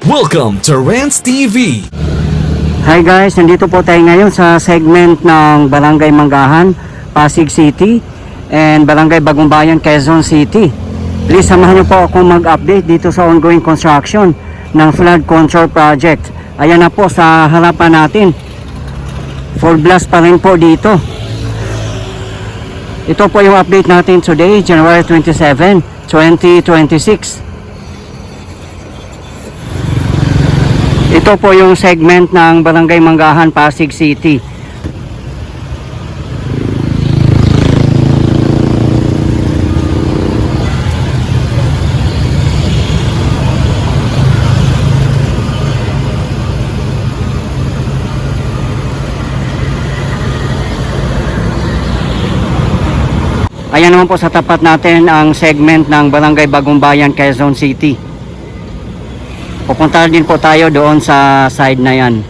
Welcome to Rants TV. Hi guys, nandito po tayo ngayon sa segment ng Barangay Manggahan, Pasig City and Barangay Bagong Bayan, Quezon City. Please samahan niyo po ako mag-update dito sa ongoing construction ng flood control project. Ayan na po sa harapan natin. Full blast pa rin po dito. Ito po yung update natin today, January 27, 2026. Ito po yung segment ng Barangay Manggahan, Pasig City. Ayan naman po sa tapat natin ang segment ng Barangay Bagong Bayan, Quezon City. Pupunta din po tayo doon sa side na yan.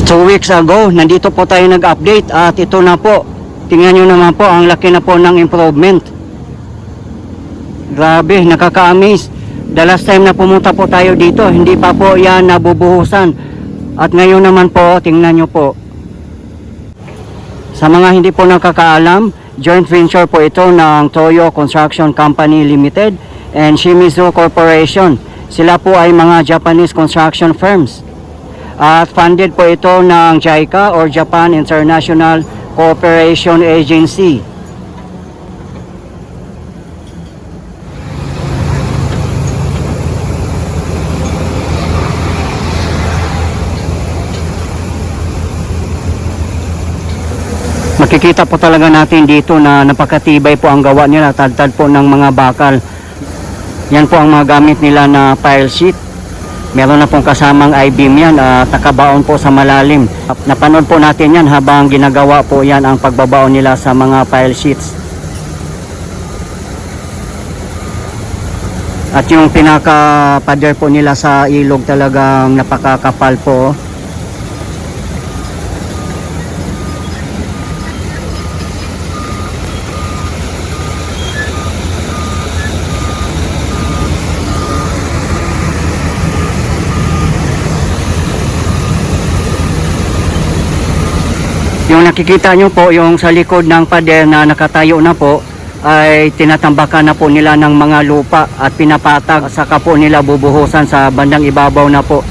Two weeks ago, nandito po tayo nag-update at ito na po. Tingnan nyo naman po, ang laki na po ng improvement. Grabe, nakaka-amaze. The last time na pumunta po tayo dito, hindi pa po yan nabubuhusan. At ngayon naman po, tingnan nyo po. Sa mga hindi po nakakaalam, joint venture po ito ng Toyo Construction Company Limited and Shimizu Corporation. Sila po ay mga Japanese construction firms. At funded po ito ng JICA or Japan International Cooperation Agency. Makikita po talaga natin dito na napakatibay po ang gawa nila, tad-tad po ng mga bakal. Yan po ang mga gamit nila na pile sheet. Meron na pong kasamang I-beam yan at nakabaon po sa malalim. Napanood po natin yan habang ginagawa po yan ang pagbabaon nila sa mga pile sheets. At yung pinaka-pader po nila sa ilog talagang napakakapal po. Yung nakikita nyo po, yung sa likod ng pader na nakatayo na po, ay tinatambakan na po nila ng mga lupa at pinapatag. Saka po nila bubuhusan sa bandang ibabaw na po.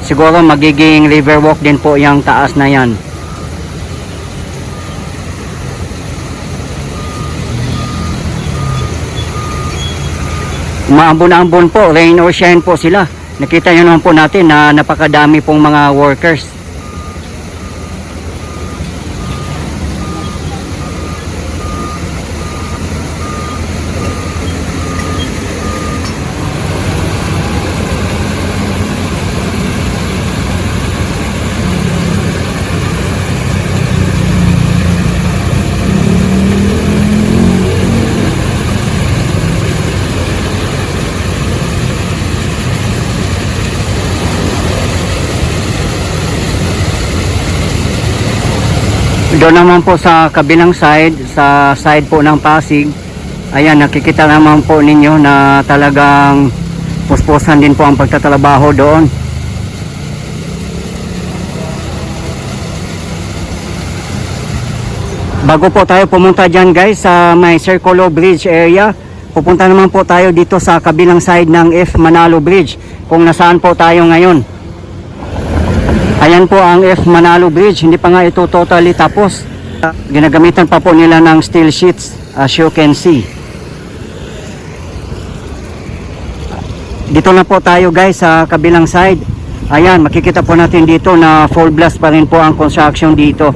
Siguro magiging river walk din po yung taas na yan. Maambon-ambon po, rain or shine po sila. Nakita nyo naman po natin na napakadami pong mga workers. Doon naman po sa kabilang side, sa side po ng Pasig, ayan, nakikita naman po ninyo na talagang puspusan din po ang pagtatrabaho doon. Bago po tayo pumunta dyan guys sa may Circulo Bridge area, pupunta naman po tayo dito sa kabilang side ng F. Manalo Bridge, kung nasaan po tayo ngayon. Ayan po ang F. Manalo Bridge, hindi pa nga ito totally tapos. Ginagamitan pa po nila ng steel sheets as you can see. Dito na po tayo guys sa kabilang side. Ayan, makikita po natin dito na full blast pa rin po ang construction dito.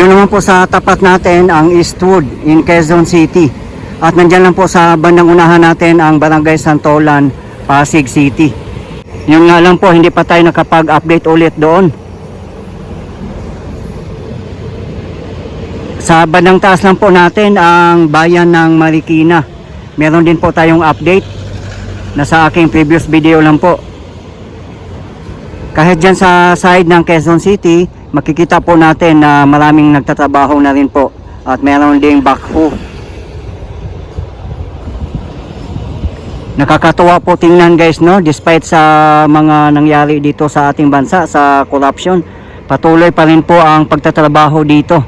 Yun naman po sa tapat natin ang Eastwood in Quezon City. At nandyan lang po sa bandang unahan natin ang Barangay Santolan, Pasig City. Yun nga lang po, hindi pa tayo nakapag-update ulit doon. Sa bandang taas lang po natin ang bayan ng Marikina. Meron din po tayong update na sa aking previous video lang po. Kahit dyan sa side ng Quezon City, makikita po natin na maraming nagtatrabaho na rin po. At meron ding backhoe. Nakakatuwa po tingnan guys, no, despite sa mga nangyari dito sa ating bansa sa corruption, patuloy pa rin po ang pagtatrabaho dito.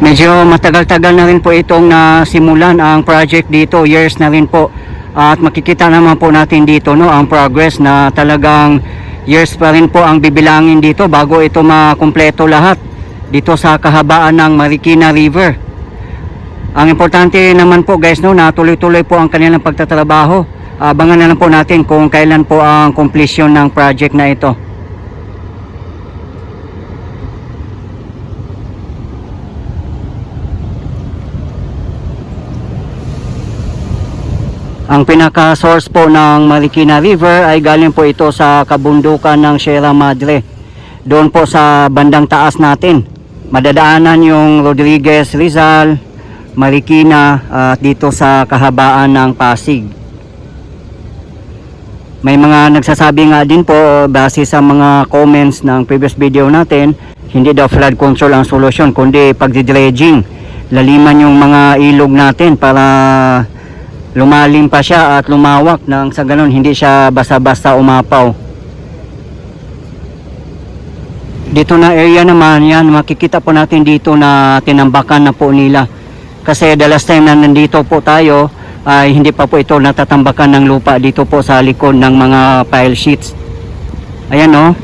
Medyo matagal-tagal na rin po itong nasimulan ang project dito, years na rin po. At makikita naman po natin dito, no, ang progress na talagang years pa rin po ang bibilangin dito bago ito makumpleto lahat dito sa kahabaan ng Marikina River. Ang importante naman po guys, no, na tuloy-tuloy po ang kanilang pagtatrabaho. Abangan na lang po natin kung kailan po ang completion ng project na ito. Ang pinaka-source po ng Marikina River ay galing po ito sa kabundukan ng Sierra Madre. Doon po sa bandang taas natin. Madadaanan yung Rodriguez, Rizal, Marikina at dito sa kahabaan ng Pasig. May mga nagsasabi nga din po base sa mga comments ng previous video natin, hindi daw flood control ang solusyon kundi pagdi-dredging. Laliman yung mga ilog natin para lumalim pa siya at lumawak nang sa ganun hindi siya basta-basta umapaw. Dito na area naman yan, makikita po natin dito na tinambakan na po nila. Kasi the last time na nandito po tayo ay hindi pa po ito natatambakan ng lupa dito po sa likod ng mga pile sheets. Ayan o,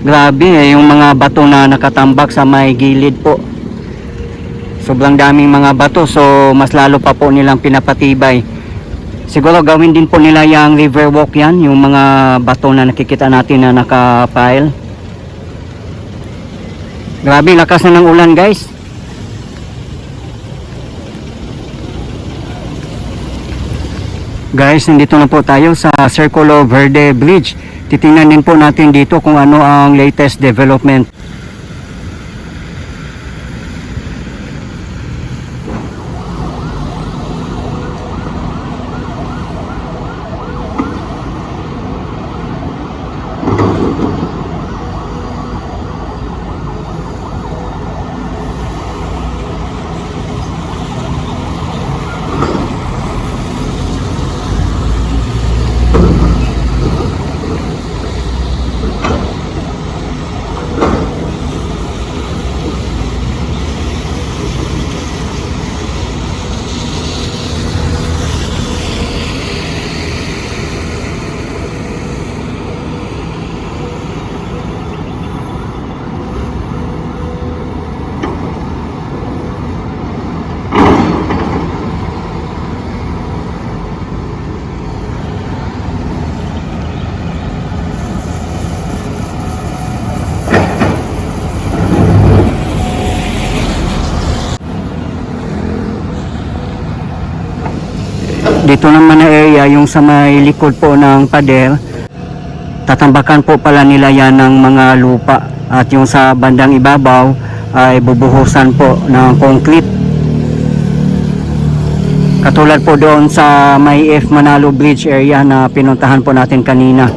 grabe yung mga bato na nakatambak sa may gilid po. Sobrang daming mga bato, so mas lalo pa po nilang pinapatibay. Siguro gawin din po nila yung river walk yan, yung mga bato na nakikita natin na nakapile. Grabe, lakas na ng ulan guys. Guys, nandito na po tayo sa Circulo Verde Bridge. Titingnan din po natin dito kung ano ang latest development. Dito naman na area yung sa may likod po ng pader, tatambakan po pala nila yan ng mga lupa, at yung sa bandang ibabaw ay bubuhusan po ng concrete. Katulad po doon sa may F Manalo Bridge area na pinuntahan po natin kanina.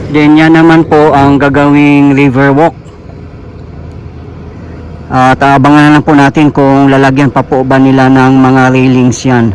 Then yan naman po ang gagawing river walk. At abangan na lang po natin kung lalagyan pa po ba nila ng mga railings yan.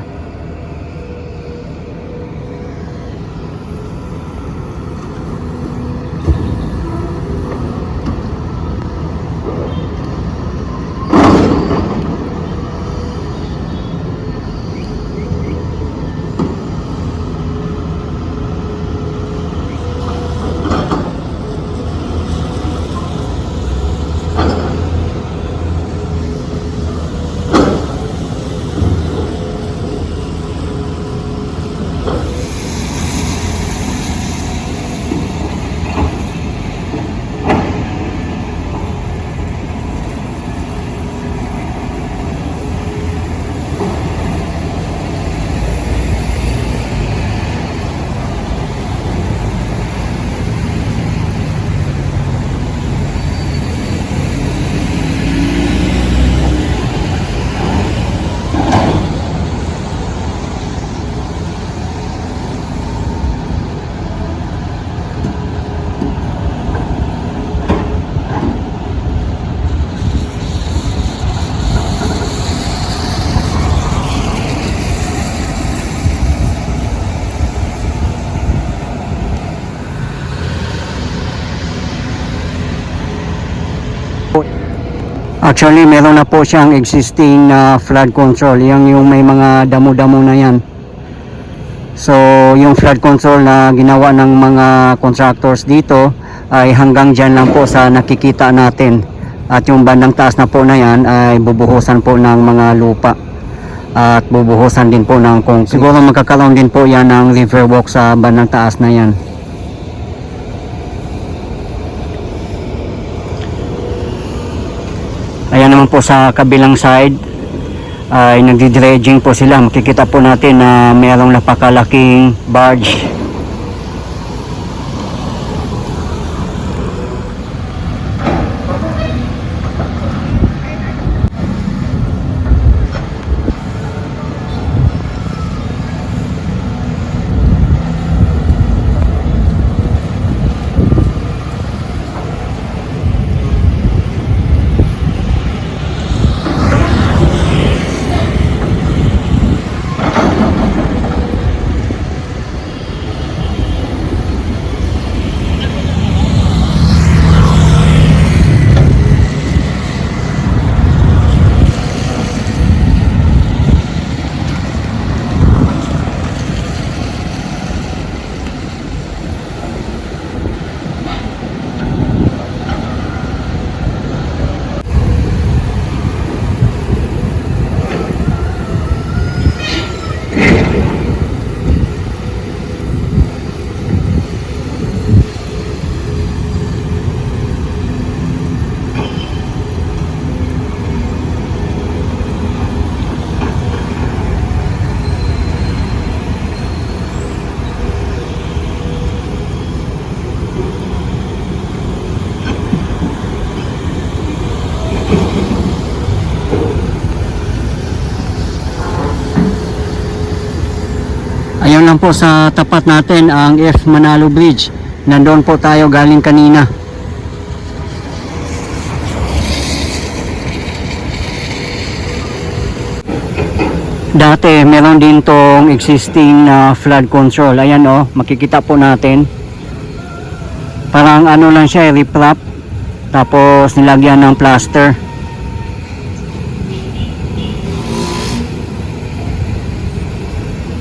Actually, meron na po siyang existing na flood control. Yung may mga damo-damo na yan. So, yung flood control na ginawa ng mga contractors dito ay hanggang dyan lang po sa nakikita natin. At yung bandang taas na po na yan ay bubuhusan po ng mga lupa. At bubuhusan din po ng concrete. Siguro magkakaroon din po yan ng river walk sa bandang taas na yan. Ayan naman po sa kabilang side ay nagdi-dredging po sila. Makikita po natin na mayroong napakalaking barge. Ayun lang po sa tapat natin ang F. Manalo Bridge. Nandoon po tayo galing kanina. Dati meron din tong existing na flood control. Ayan makikita po natin. Parang ano lang siya, riprap. Tapos nilagyan ng plaster.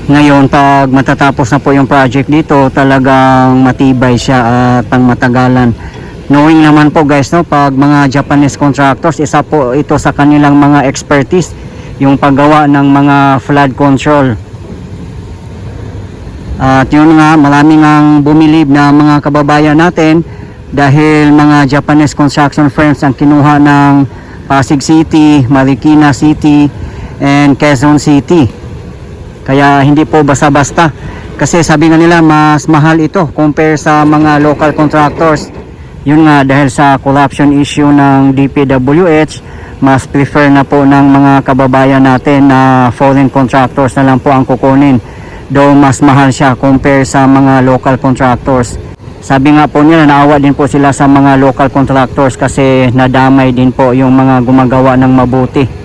Ngayon, pag matatapos na po yung project dito, talagang matibay siya at pang matagalan. Knowing naman po guys, pag mga Japanese contractors, isa po ito sa kanilang mga expertise, yung paggawa ng mga flood control. At yun nga, maraming ang bumilib na mga kababayan natin dahil mga Japanese construction firms ang kinuha ng Pasig City, Marikina City, and Quezon City. Kaya hindi po basta-basta. Kasi sabi nga nila mas mahal ito compare sa mga local contractors. Yun nga dahil sa corruption issue ng DPWH, mas prefer na po ng mga kababayan natin na foreign contractors na lang po ang kukunin. Though mas mahal siya compare sa mga local contractors. Sabi nga po nila naawa din po sila sa mga local contractors kasi nadamay din po yung mga gumagawa ng mabuti.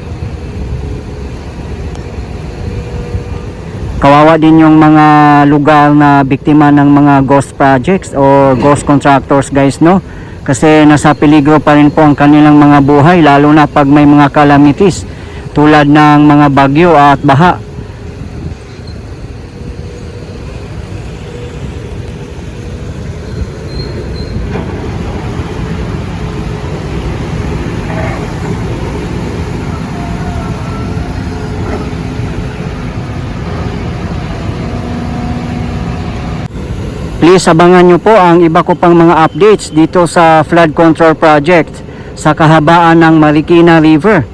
Kawawa din yung mga lugar na biktima ng mga ghost projects o ghost contractors guys, no? Kasi nasa peligro pa rin po ang kanilang mga buhay lalo na pag may mga calamities tulad ng mga bagyo at baha. Please abangan nyo po ang iba ko pang mga updates dito sa flood control project sa kahabaan ng Marikina River.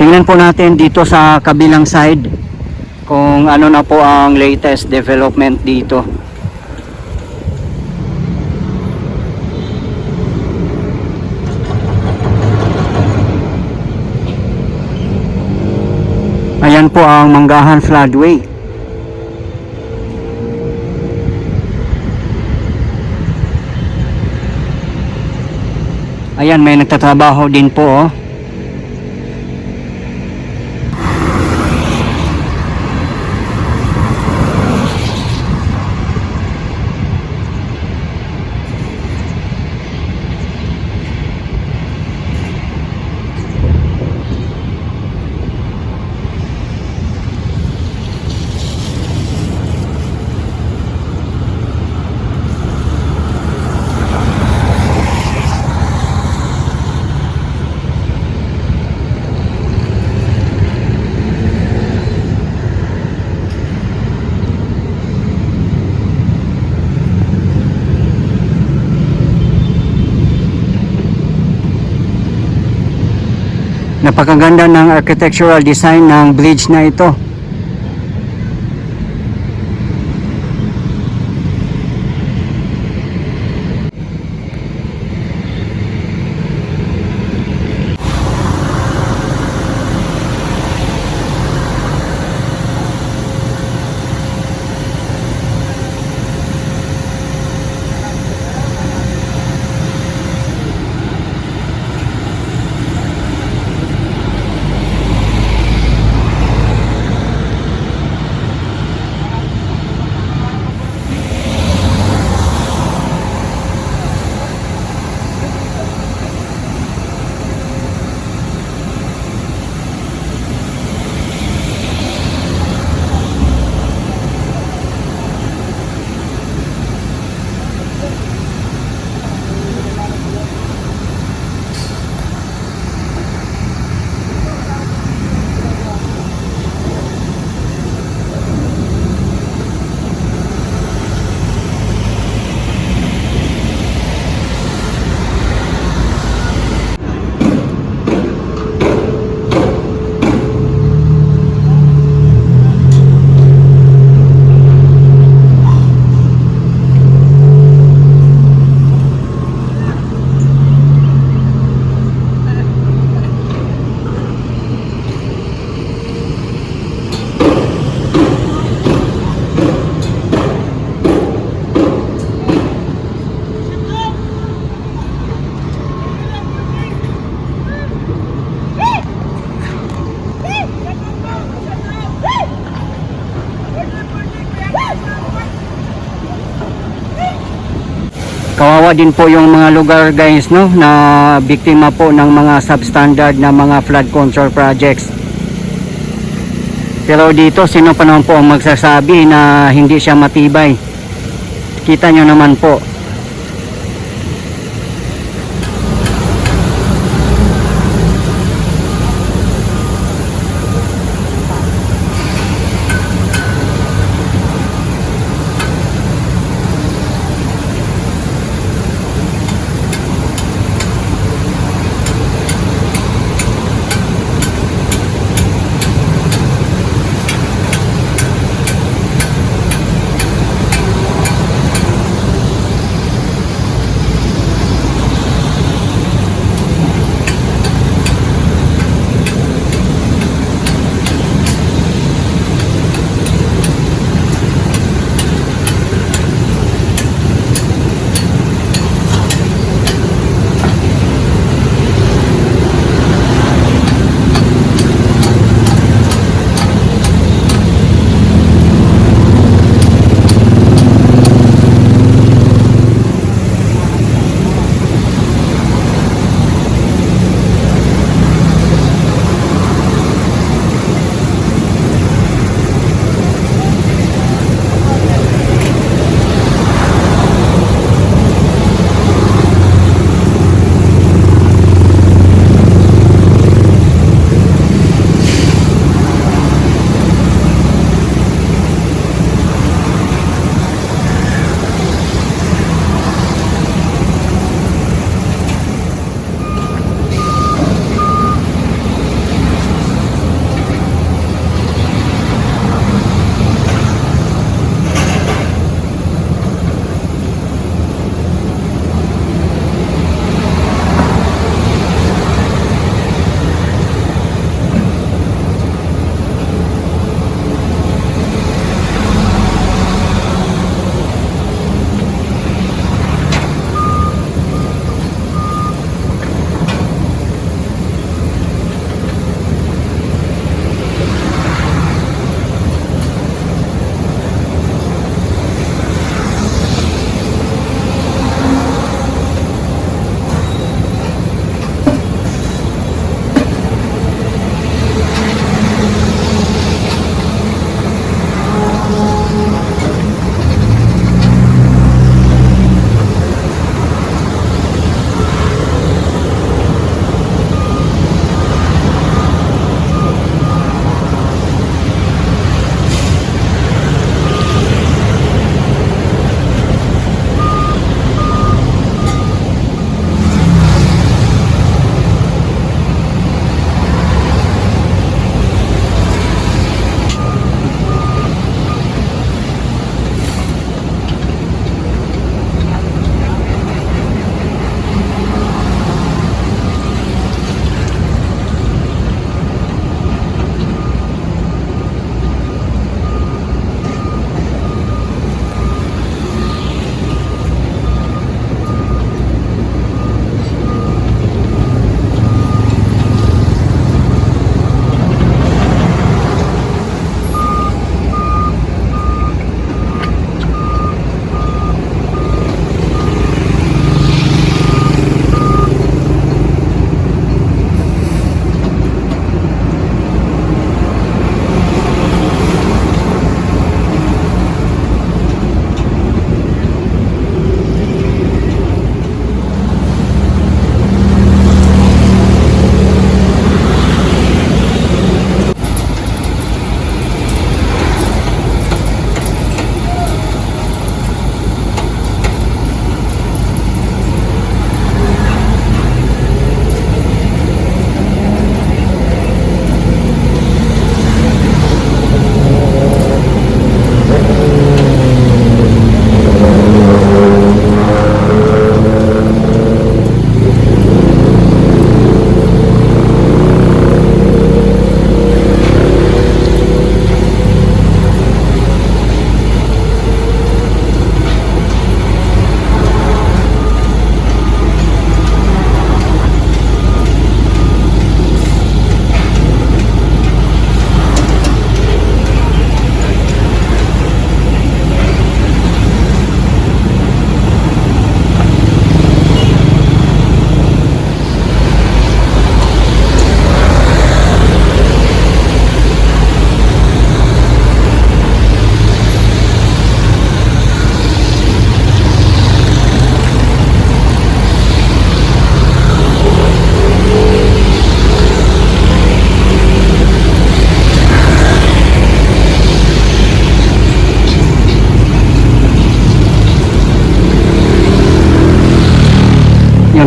Tingnan po natin dito sa kabilang side kung ano na po ang latest development dito. Ayan po ang Manggahan Floodway. Ayan, may nagtatrabaho din po. Napakaganda ng architectural design ng bridge na ito. Kawawa din po yung mga lugar guys, no, na biktima po ng mga substandard na mga flood control projects. Pero dito sino pa naman po ang magsasabi na hindi siya matibay? Kita nyo naman po.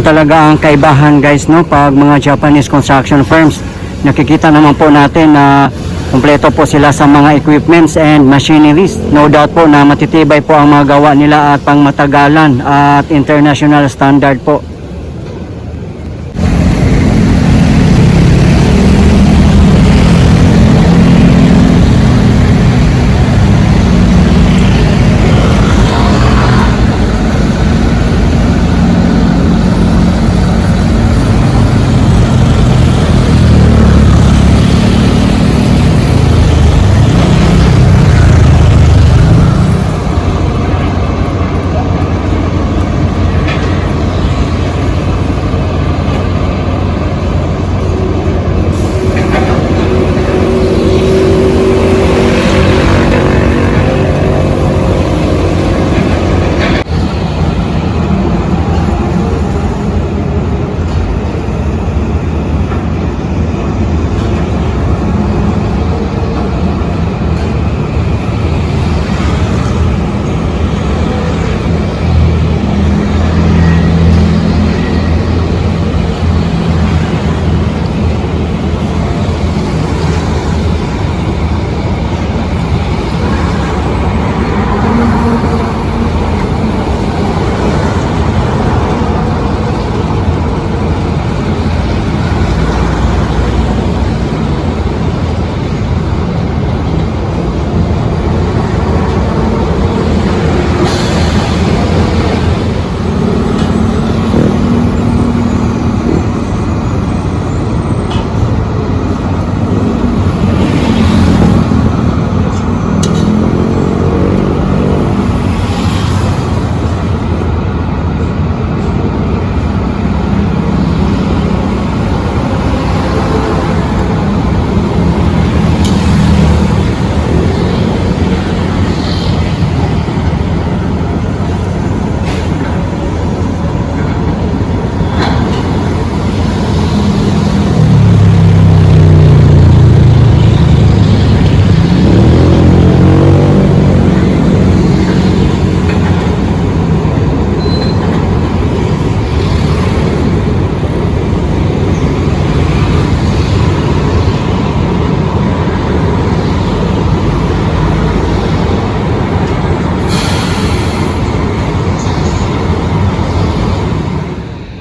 Yan talaga ang kaibahan guys, no, pag mga Japanese construction firms. Nakikita naman po natin na kumpleto po sila sa mga equipments and machineries. No doubt po na matitibay po ang mga gawa nila at pangmatagalan at international standard po.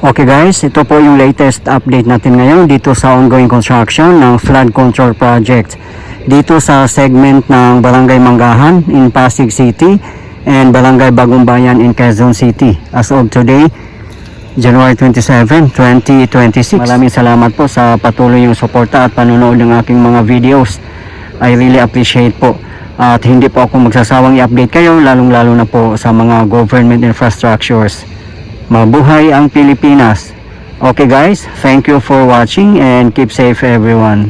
Okay guys, ito po yung latest update natin ngayon dito sa ongoing construction ng flood control project dito sa segment ng Barangay Manggahan in Pasig City and Barangay Bagong Bayan in Quezon City as of today, January 27, 2026. Maraming salamat po sa patuloy yung suporta at panonood ng aking mga videos. I really appreciate po. At hindi po ako magsasawang i-update kayo lalong-lalo na po sa mga government infrastructures. Mabuhay ang Pilipinas. Okay guys, thank you for watching and keep safe everyone.